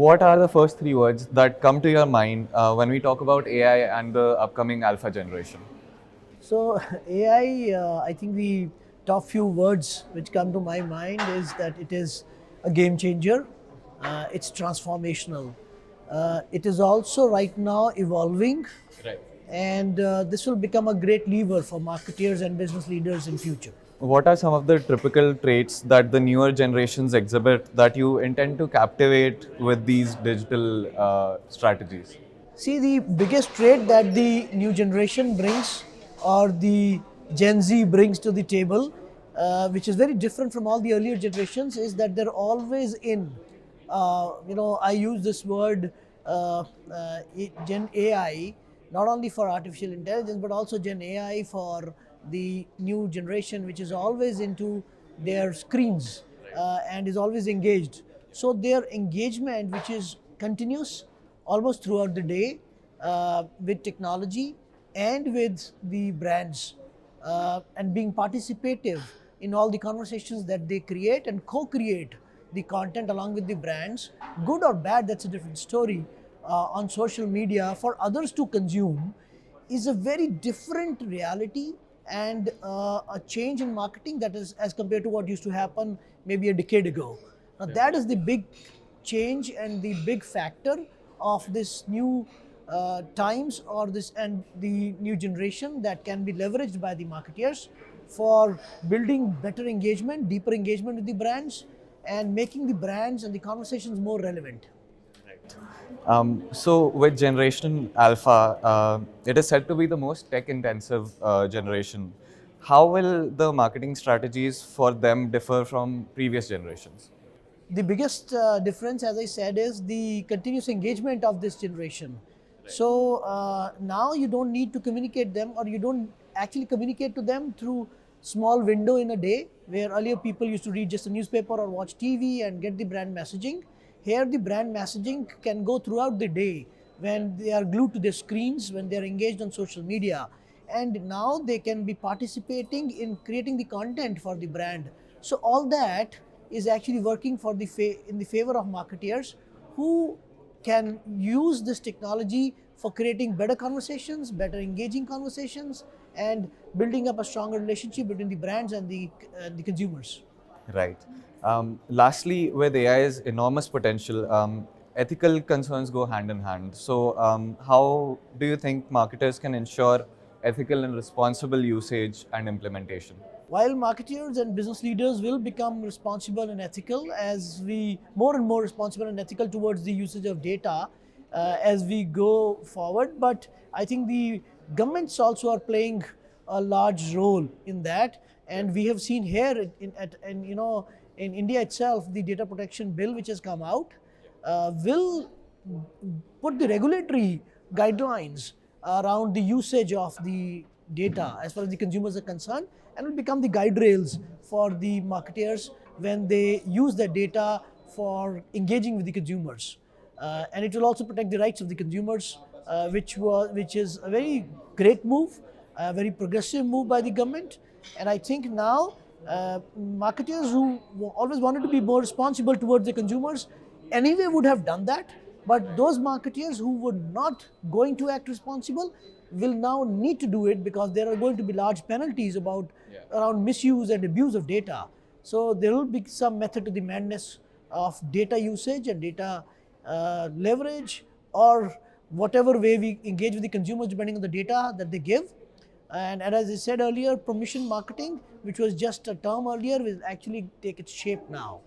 what are the first three words that come to your mind when we talk about AI and the upcoming alpha generation? So AI, I think the top few words which come to my mind is that it is a game changer. It's transformational. It is also right now evolving, Right. and this will become a great lever for marketeers and business leaders in future. What are some of the typical traits that the newer generations exhibit that you intend to captivate with these digital strategies? See, the biggest trait that the new generation brings, or the Gen Z brings to the table, which is very different from all the earlier generations, is that they're always in. I use this word Gen AI, not only for artificial intelligence, but also Gen AI for the new generation, which is always into their screens and is always engaged. So their engagement, which is continuous almost throughout the day with technology and with the brands, and being participative in all the conversations that they create and co-create the content along with the brands, good or bad, that's a different story, on social media for others to consume, is a very different reality and a change in marketing that is as compared to what used to happen maybe a decade ago. Now that is the big change and the big factor of this new times, or this and the new generation, that can be leveraged by the marketeers for building better engagement, deeper engagement with the brands, and making the brands and the conversations more relevant. So, with Generation Alpha, it is said to be the most tech intensive generation. How will the marketing strategies for them differ from previous generations? The biggest difference, as I said, is the continuous engagement of this generation. So now you don't need to communicate them, or you don't actually communicate to them through small window in a day, where earlier people used to read just a newspaper or watch TV and get the brand messaging. Here the brand messaging can go throughout the day when they are glued to their screens, when they are engaged on social media, and now they can be participating in creating the content for the brand. So all that is actually working for in the favor of marketeers, who can use this technology for creating better conversations, better engaging conversations, and building up a stronger relationship between the brands and the consumers. Right. Lastly, with AI's enormous potential, ethical concerns go hand in hand. So, how do you think marketers can ensure ethical and responsible usage and implementation? While marketeers and business leaders will become responsible and ethical, as we more and more responsible and ethical towards the usage of data as we go forward, but I think the governments also are playing a large role in that, and we have seen here in India itself, the data protection bill which has come out will put the regulatory guidelines around the usage of the data as far as the consumers are concerned, and will become the guide rails for the marketers when they use that data for engaging with the consumers. And it will also protect the rights of the consumers, which is a very great move, a very progressive move by the government. And I think now marketers who always wanted to be more responsible towards the consumers anyway would have done that, but those marketeers who were not going to act responsible will now need to do it, because there are going to be large penalties about around misuse and abuse of data. So there will be some method to the madness of data usage and data leverage, or whatever way we engage with the consumers depending on the data that they give. And as I said earlier, permission marketing, which was just a term earlier, will actually take its shape now.